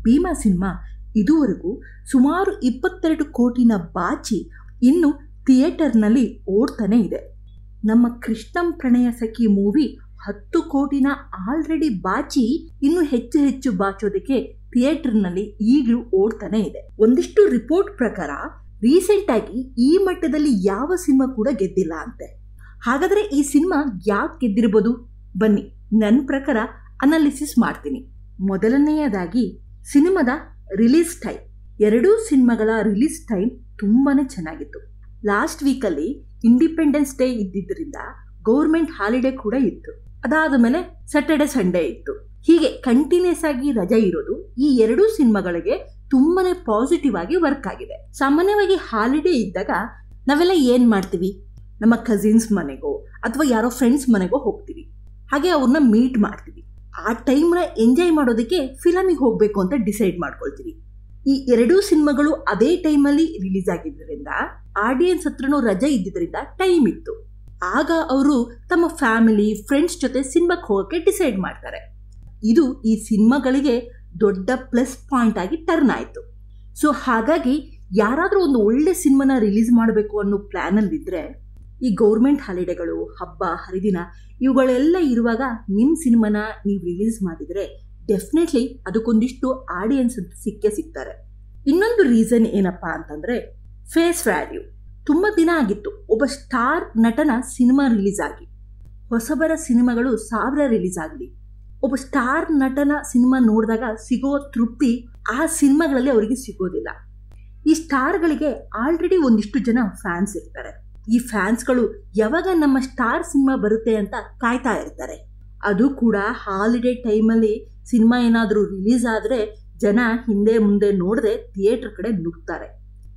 Bima cinema ಇದುವರೆಗೂ ಸುಮಾರು 22 ಕೋಟಿನ ಬಾಚಿ ಇನ್ನು ಥಿಯೇಟರ್ನಲ್ಲಿ ಓಡ್ತಾನೆ ಇದೆ. ನಮ್ಮ ಕೃಷ್ಣಂ ಪ್ರಣಯ ಸಖಿ ಮೂವಿ 10 ಕೋಟಿನ ಆಲ್ರೆಡಿ ಬಾಚಿ ಇನ್ನು ಹೆಚ್ಚು ಬಾಚೋದಕ್ಕೆ ಥಿಯೇಟರ್ನಲ್ಲಿ ಈಗಲೂ ಓಡ್ತಾನೆ ಇದೆ. ಒಂದಿಷ್ಟು ರಿಪೋರ್ಟ್ ಪ್ರಕಾರ ರೀಸೆಂಟ್ ಆಗಿ ಈ ಮಟ್ಟದಲ್ಲಿ ಯಾವ ಸಿನಿಮಾ ಕೂಡ ಗೆದ್ದಿಲ್ಲ ಅಂತೆ. ಹಾಗಾದ್ರೆ ಈ ಸಿನಿಮಾ ಯಾಕೆ ಗೆದ್ದಿರಬಹುದು? ಬನ್ನಿ ನನ್ನ ಪ್ರಕಾರ ಅನಾಲಿಸಿಸ್ ಮಾಡ್ತೀನಿ. ಮೊದಲನೆಯದಾಗಿ ಸಿನಿಮಾದ ರಿಲೀಸ್ ಟೈಮ್. ಎರಡೂ ಸಿನಿಮಾಗಳ ರಿಲೀಸ್ ಟೈಮ್ ತುಂಬಾನೇ ಚೆನ್ನಾಗಿತ್ತು. ಲಾಸ್ಟ್ ವೀಕಲ್ಲಿ ಇಂಡಿಪೆಂಡೆನ್ಸ್ ಡೇ ಇದ್ದಿದ್ದರಿಂದ ಗೌರ್ಮೆಂಟ್ ಹಾಲಿಡೇ ಕೂಡ ಇತ್ತು. ಅದಾದ ಮೇಲೆ ಸ್ಯಾಟರ್ಡೆ ಸಂಡೇ ಇತ್ತು. ಹೀಗೆ ಕಂಟಿನ್ಯೂಸ್ ಆಗಿ ರಜೆ ಇರೋದು ಈ ಎರಡೂ ಸಿನಿಮಾಗಳಿಗೆ ತುಂಬಾನೇ ಪಾಸಿಟಿವ್ ಆಗಿ ವರ್ಕ್ ಆಗಿದೆ. ಸಾಮಾನ್ಯವಾಗಿ ಹಾಲಿಡೇ ಇದ್ದಾಗ ನಾವೆಲ್ಲ ಏನ್ ಮಾಡ್ತೀವಿ? ನಮ್ಮ ಕಸಿನ್ಸ್ ಮನೆಗೋ ಅಥವಾ ಯಾರೋ ಫ್ರೆಂಡ್ಸ್ ಮನೆಗೋ ಹೋಗ್ತೀವಿ. ಹಾಗೆ ಅವ್ರನ್ನ ಮೀಟ್ ಮಾಡ್ತೀವಿ. ಆ ಟೈಮ್ನ ಎಂಜಾಯ್ ಮಾಡೋದಕ್ಕೆ ಫಿಲಮಿಗೆ ಹೋಗ್ಬೇಕು ಅಂತ ಡಿಸೈಡ್ ಮಾಡ್ಕೊಳ್ತೀವಿ. ಈ ಎರಡೂ ಸಿನಿಮಾಗಳು ಅದೇ ಟೈಮಲ್ಲಿ ರಿಲೀಸ್ ಆಗಿದ್ದರಿಂದ ಆಡಿಯನ್ಸ್ ಹತ್ರನೂ ರಜೆ ಇದ್ದಿದ್ದರಿಂದ ಟೈಮ್ ಇತ್ತು. ಆಗ ಅವರು ತಮ್ಮ ಫ್ಯಾಮಿಲಿ ಫ್ರೆಂಡ್ಸ್ ಜೊತೆ ಸಿನಿಮಾಕ್ಕೆ ಹೋಗೋಕ್ಕೆ ಡಿಸೈಡ್ ಮಾಡ್ತಾರೆ. ಇದು ಈ ಸಿನಿಮಾಗಳಿಗೆ ದೊಡ್ಡ ಪ್ಲಸ್ ಪಾಯಿಂಟ್ ಆಗಿ ಟರ್ನ್ ಆಯಿತು. ಸೊ ಹಾಗಾಗಿ ಯಾರಾದರೂ ಒಂದು ಒಳ್ಳೆ ಸಿನಿಮಾನ ರಿಲೀಸ್ ಮಾಡಬೇಕು ಅನ್ನೋ ಪ್ಲ್ಯಾನಲ್ಲಿದ್ದರೆ ಈ ಗೌರ್ಮೆಂಟ್ ಹಾಲಿಡೇಗಳು, ಹಬ್ಬ ಹರಿದಿನ ಇವುಗಳೆಲ್ಲ ಇರುವಾಗ ನಿಮ್ಮ ಸಿನಿಮಾನ ನೀವು ರಿಲೀಸ್ ಮಾಡಿದರೆ ಡೆಫಿನೆಟ್ಲಿ ಅದಕ್ಕೊಂದಿಷ್ಟು ಆಡಿಯನ್ಸ್ ಅಂತ ಸಿಗ್ತಾರೆ. ಇನ್ನೊಂದು ರೀಸನ್ ಏನಪ್ಪಾ ಅಂತಂದರೆ ಫೇಸ್ ವ್ಯಾಲ್ಯೂ. ತುಂಬ ದಿನ ಆಗಿತ್ತು ಒಬ್ಬ ಸ್ಟಾರ್ ನಟನ ಸಿನಿಮಾ ರಿಲೀಸ್ ಆಗಿ. ಹೊಸಬರ ಸಿನಿಮಾಗಳು 1000 ರಿಲೀಸ್ ಆಗಲಿ, ಒಬ್ಬ ಸ್ಟಾರ್ ನಟನ ಸಿನಿಮಾ ನೋಡಿದಾಗ ಸಿಗೋ ತೃಪ್ತಿ ಆ ಸಿನಿಮಾಗಳಲ್ಲಿ ಅವರಿಗೆ ಸಿಗೋದಿಲ್ಲ. ಈ ಸ್ಟಾರ್ಗಳಿಗೆ ಆಲ್ರೆಡಿ ಒಂದಿಷ್ಟು ಜನ ಫ್ಯಾನ್ಸ್ ಇರ್ತಾರೆ. ಈ ಫ್ಯಾನ್ಸ್ಗಳು ಯಾವಾಗ ನಮ್ಮ ಸ್ಟಾರ್ ಸಿನಿಮಾ ಬರುತ್ತೆ ಅಂತ ಕಾಯ್ತಾ ಇರ್ತಾರೆ. ಅದು ಕೂಡ ಹಾಲಿಡೇ ಟೈಮಲ್ಲಿ ಸಿನಿಮಾ ಏನಾದರೂ ರಿಲೀಸ್ ಆದರೆ ಜನ ಹಿಂದೆ ಮುಂದೆ ನೋಡದೆ ಥಿಯೇಟರ್ ಕಡೆ ನುಗ್ತಾರೆ.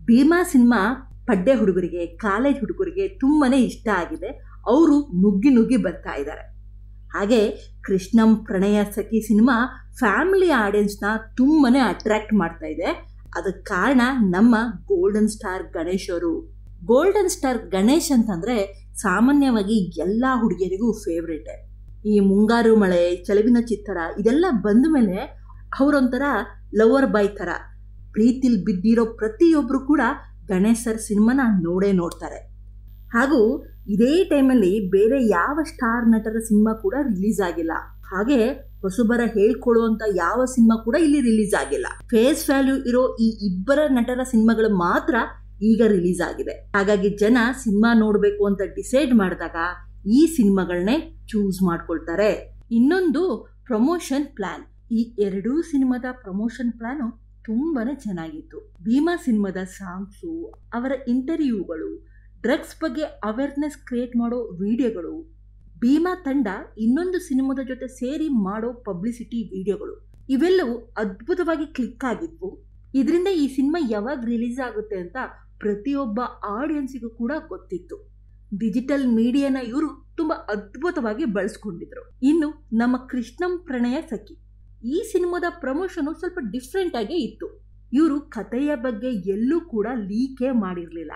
ಭೀಮಾ ಸಿನಿಮಾ ಪಡ್ಡೆ ಹುಡುಗರಿಗೆ, ಕಾಲೇಜ್ ಹುಡುಗರಿಗೆ ತುಂಬಾನೇ ಇಷ್ಟ ಆಗಿದೆ. ಅವರು ನುಗ್ಗಿ ಬರ್ತಾ ಇದ್ದಾರೆ. ಹಾಗೆ ಕೃಷ್ಣಂ ಪ್ರಣಯ ಸಖಿ ಸಿನಿಮಾ ಫ್ಯಾಮಿಲಿ ಆಡಿಯನ್ಸ್ನ ತುಂಬಾನೇ ಅಟ್ರಾಕ್ಟ್ ಮಾಡ್ತಾ ಇದೆ. ಅದಕ್ಕೆ ಕಾರಣ ನಮ್ಮ ಗೋಲ್ಡನ್ ಸ್ಟಾರ್ ಗಣೇಶ್ ಅವರು. ಗೋಲ್ಡನ್ ಸ್ಟಾರ್ ಗಣೇಶ್ ಅಂತಂದರೆ ಸಾಮಾನ್ಯವಾಗಿ ಎಲ್ಲ ಹುಡುಗಿಯರಿಗೂ ಫೇವ್ರೇಟೆ. ಈ ಮುಂಗಾರು ಮಳೆ, ಚೆಲುವಿನ ಚಿತ್ತರ ಇದೆಲ್ಲ ಬಂದ ಮೇಲೆ ಅವರೊಂಥರ ಲವರ್ ಬಾಯ್ ಥರ. ಪ್ರೀತಿಲಿ ಬಿದ್ದಿರೋ ಪ್ರತಿಯೊಬ್ಬರು ಕೂಡ ಗಣೇಶ್ ಸರ್ ಸಿನಿಮಾನ ನೋಡ್ತಾರೆ. ಹಾಗೂ ಇದೇ ಟೈಮಲ್ಲಿ ಬೇರೆ ಯಾವ ಸ್ಟಾರ್ ನಟರ ಸಿನಿಮಾ ಕೂಡ ರಿಲೀಸ್ ಆಗಿಲ್ಲ. ಹಾಗೆ ಹೊಸಬರ ಹೇಳ್ಕೊಳ್ಳುವಂಥ ಯಾವ ಸಿನಿಮಾ ಕೂಡ ಇಲ್ಲಿ ರಿಲೀಸ್ ಆಗಿಲ್ಲ. ಫೇಸ್ ವ್ಯಾಲ್ಯೂ ಇರೋ ಈ ಇಬ್ಬರ ನಟರ ಸಿನಿಮಾಗಳು ಮಾತ್ರ ಈಗ ರಿಲೀಸ್ ಆಗಿದೆ. ಹಾಗಾಗಿ ಜನ ಸಿನಿಮಾ ನೋಡಬೇಕು ಅಂತ ಡಿಸೈಡ್ ಮಾಡಿದಾಗ ಈ ಸಿನಿಮಾಗಳನ್ನೇ ಚೂಸ್ ಮಾಡ್ಕೊಳ್ತಾರೆ. ಇನ್ನೊಂದು ಪ್ರಮೋಷನ್ ಪ್ಲಾನ್. ಈ ಎರಡೂ ಸಿನಿಮಾದ ಪ್ರಮೋಷನ್ ಪ್ಲಾನು ತುಂಬಾನೇ ಚೆನ್ನಾಗಿತ್ತು. ಭೀಮಾ ಸಿನಿಮಾದ ಸಾಂಗ್ಸು, ಅವರ ಇಂಟರ್ವ್ಯೂಗಳು, ಡ್ರಗ್ಸ್ ಬಗ್ಗೆ ಅವೇರ್ನೆಸ್ ಕ್ರಿಯೇಟ್ ಮಾಡೋ ವಿಡಿಯೋಗಳು, ಭೀಮಾ ತಂಡ ಇನ್ನೊಂದು ಸಿನಿಮಾದ ಜೊತೆ ಸೇರಿ ಮಾಡೋ ಪಬ್ಲಿಸಿಟಿ ವಿಡಿಯೋಗಳು ಇವೆಲ್ಲವೂ ಅದ್ಭುತವಾಗಿ ಕ್ಲಿಕ್ ಆಗಿದ್ವು. ಇದರಿಂದ ಈ ಸಿನಿಮಾ ಯಾವಾಗ ರಿಲೀಸ್ ಆಗುತ್ತೆ ಅಂತ ಪ್ರತಿಯೊಬ್ಬ ಆಡಿಯನ್ಸಿಗೂ ಕೂಡ ಗೊತ್ತಿತ್ತು. ಡಿಜಿಟಲ್ ಮೀಡಿಯಾನ ಇವರು ತುಂಬ ಅದ್ಭುತವಾಗಿ ಬಳಸ್ಕೊಂಡಿದ್ರು. ಇನ್ನು ನಮ್ಮ ಕೃಷ್ಣಂ ಪ್ರಣಯ ಸಖಿ ಈ ಸಿನಿಮಾದ ಪ್ರಮೋಷನು ಸ್ವಲ್ಪ ಡಿಫ್ರೆಂಟ್ ಆಗೇ ಇತ್ತು. ಇವರು ಕಥೆಯ ಬಗ್ಗೆ ಎಲ್ಲೂ ಕೂಡ ಲೀಕೇ ಮಾಡಿರಲಿಲ್ಲ.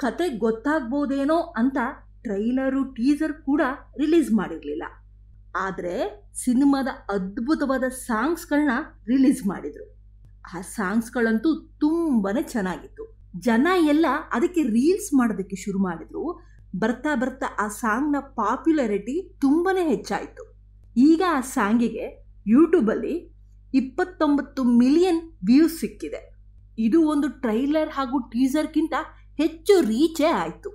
ಕತೆ ಗೊತ್ತಾಗ್ಬೋದೇನೋ ಅಂತ ಟ್ರೈಲರು ಟೀಸರ್ ಕೂಡ ರಿಲೀಸ್ ಮಾಡಿರಲಿಲ್ಲ. ಆದರೆ ಸಿನಿಮಾದ ಅದ್ಭುತವಾದ ಸಾಂಗ್ಸ್ಗಳನ್ನ ರಿಲೀಸ್ ಮಾಡಿದರು. ಆ ಸಾಂಗ್ಸ್ಗಳಂತೂ ತುಂಬಾನೇ ಚೆನ್ನಾಗಿತ್ತು. ಜನ ಎಲ್ಲ ಅದಕ್ಕೆ ರೀಲ್ಸ್ ಮಾಡೋದಕ್ಕೆ ಶುರು ಮಾಡಿದ್ರು. ಬರ್ತಾ ಆ ಸಾಂಗ್ನ ಪಾಪ್ಯುಲಾರಿಟಿ ತುಂಬಾನೇ ಹೆಚ್ಚಾಯಿತು. ಈಗ ಆ ಸಾಂಗಿಗೆ ಯೂಟ್ಯೂಬಲ್ಲಿ 29 ಮಿಲಿಯನ್ ವ್ಯೂಸ್ ಸಿಕ್ಕಿದೆ. ಇದು ಒಂದು ಟ್ರೈಲರ್ ಹಾಗೂ ಟೀಸರ್ಗಿಂತ ಹೆಚ್ಚು ರೀಚೇ ಆಯಿತು.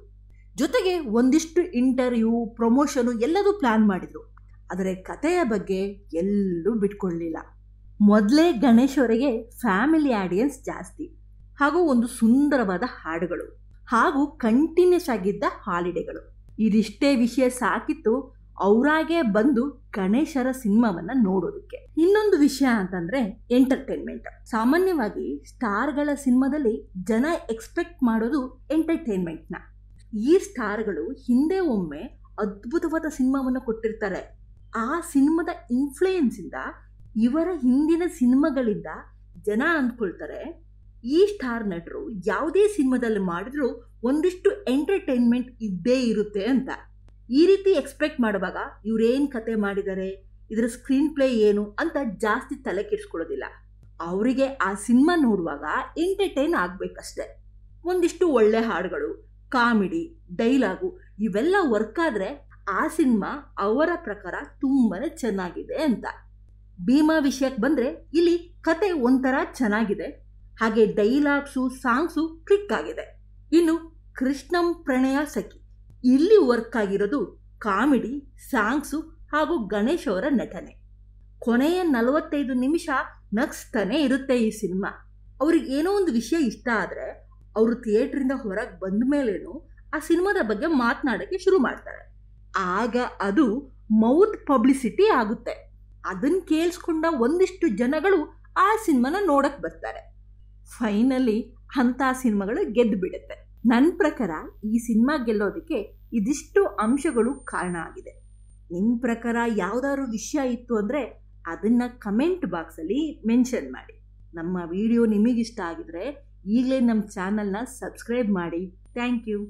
ಜೊತೆಗೆ ಒಂದಿಷ್ಟು ಇಂಟರ್ವ್ಯೂ, ಪ್ರಮೋಷನು ಎಲ್ಲದೂ ಪ್ಲಾನ್ ಮಾಡಿದರು. ಆದರೆ ಕಥೆಯ ಬಗ್ಗೆ ಎಲ್ಲೂ ಬಿಟ್ಕೊಳ್ಳಲಿಲ್ಲ. ಮೊದಲೇ ಗಣೇಶ್ ಅವರಿಗೆ ಫ್ಯಾಮಿಲಿ ಆಡಿಯನ್ಸ್ ಜಾಸ್ತಿ, ಹಾಗೂ ಒಂದು ಸುಂದರವಾದ ಹಾಡುಗಳು, ಹಾಗೂ ಕಂಟಿನ್ಯೂಸ್ ಆಗಿದ್ದ ಹಾಲಿಡೇಗಳು. ಇದಿಷ್ಟೇ ವಿಷಯ ಸಾಕಿತ್ತು ಅವರಾಗೆ ಬಂದು ಗಣೇಶರ ಸಿನಿಮಾವನ್ನ ನೋಡೋದಕ್ಕೆ. ಇನ್ನೊಂದು ವಿಷಯ ಅಂತಂದ್ರೆ ಎಂಟರ್ಟೈನ್ಮೆಂಟ್. ಸಾಮಾನ್ಯವಾಗಿ ಸ್ಟಾರ್ಗಳ ಸಿನಿಮಾದಲ್ಲಿ ಜನ ಎಕ್ಸ್ಪೆಕ್ಟ್ ಮಾಡೋದು ಎಂಟರ್ಟೈನ್ಮೆಂಟ್ನ. ಈ ಸ್ಟಾರ್ಗಳು ಹಿಂದೆ ಒಮ್ಮೆ ಅದ್ಭುತವಾದ ಸಿನಿಮಾವನ್ನು ಕೊಟ್ಟಿರ್ತಾರೆ. ಆ ಸಿನಿಮಾದ ಇನ್ಫ್ಲೂಯೆನ್ಸ್ ಇಂದ, ಇವರ ಹಿಂದಿನ ಸಿನಿಮಾಗಳಿಂದ ಜನ ಅಂದ್ಕೊಳ್ತಾರೆ ಈ ಸ್ಟಾರ್ ನಟರು ಯಾವುದೇ ಸಿನಿಮಾದಲ್ಲಿ ಮಾಡಿದ್ರು ಒಂದಿಷ್ಟು ಎಂಟರ್ಟೈನ್ಮೆಂಟ್ ಇದ್ದೇ ಇರುತ್ತೆ ಅಂತ. ಈ ರೀತಿ ಎಕ್ಸ್ಪೆಕ್ಟ್ ಮಾಡುವಾಗ ಇವರೇನು ಕತೆ ಮಾಡಿದ್ದಾರೆ, ಇದರ ಸ್ಕ್ರೀನ್ ಪ್ಲೇ ಏನು ಅಂತ ಜಾಸ್ತಿ ತಲೆ ಕೆಡಿಸ್ಕೊಳ್ಳೋದಿಲ್ಲ. ಅವರಿಗೆ ಆ ಸಿನಿಮಾ ನೋಡುವಾಗ ಎಂಟರ್ಟೈನ್ ಆಗಬೇಕಷ್ಟೆ. ಒಂದಿಷ್ಟು ಒಳ್ಳೆ ಹಾಡುಗಳು, ಕಾಮಿಡಿ, ಡೈಲಾಗು ಇವೆಲ್ಲ ವರ್ಕ್ ಆದರೆ ಆ ಸಿನಿಮಾ ಅವರ ಪ್ರಕಾರ ತುಂಬಾನೇ ಚೆನ್ನಾಗಿದೆ ಅಂತ. ಭೀಮಾ ವಿಷಯಕ್ಕೆ ಬಂದರೆ ಇಲ್ಲಿ ಕತೆ ಒಂಥರ ಚೆನ್ನಾಗಿದೆ, ಹಾಗೆ ಡೈಲಾಗ್ಸು ಸಾಂಗ್ಸು ಕ್ಲಿಕ್ ಆಗಿದೆ. ಇನ್ನು ಕೃಷ್ಣಂ ಪ್ರಣಯ ಸಖಿ ಇಲ್ಲಿ ವರ್ಕ್ ಆಗಿರೋದು ಕಾಮಿಡಿ, ಸಾಂಗ್ಸು ಹಾಗೂ ಗಣೇಶ್ ಅವರ ನಟನೆ. ಕೊನೆಯ 45 ನಿಮಿಷ ನಗ್ಸ್ತಾನೆ ಇರುತ್ತೆ ಈ ಸಿನಿಮಾ. ಅವ್ರಿಗೆ ಏನೋ ಒಂದು ವಿಷಯ ಇಷ್ಟ ಆದರೆ ಅವರು ಥಿಯೇಟ್ರಿಂದ ಹೊರಗೆ ಬಂದ ಮೇಲೇನು ಆ ಸಿನಿಮಾದ ಬಗ್ಗೆ ಮಾತನಾಡೋಕ್ಕೆ ಶುರು ಮಾಡ್ತಾರೆ. ಆಗ ಅದು ಮೌತ್ ಪಬ್ಲಿಸಿಟಿ ಆಗುತ್ತೆ. ಅದನ್ನ ಕೇಳಿಸ್ಕೊಂಡ ಒಂದಿಷ್ಟು ಜನಗಳು ಆ ಸಿನಿಮಾನ ನೋಡಕ್ ಬರ್ತಾರೆ. ಫೈನಲಿ ಅಂಥ ಸಿನಿಮಾಗಳು ಗೆದ್ದು ಬಿಡುತ್ತೆ. ನನ್ನ ಪ್ರಕಾರ ಈ ಸಿನಿಮಾ ಗೆಲ್ಲೋದಕ್ಕೆ ಇದಿಷ್ಟು ಅಂಶಗಳು ಕಾರಣ ಆಗಿದೆ. ನಿಮ್ಮ ಪ್ರಕಾರ ಯಾವ್ದಾದ್ರು ವಿಷಯ ಇತ್ತು ಅಂದರೆ ಅದನ್ನ ಕಮೆಂಟ್ ಬಾಕ್ಸಲ್ಲಿ ಮೆನ್ಷನ್ ಮಾಡಿ. ನಮ್ಮ ವಿಡಿಯೋ ನಿಮಗಿಷ್ಟ ಆಗಿದ್ರೆ ಈಗಲೇ ನಮ್ಮ ಚಾನಲ್ನ ಸಬ್ಸ್ಕ್ರೈಬ್ ಮಾಡಿ. Thank you.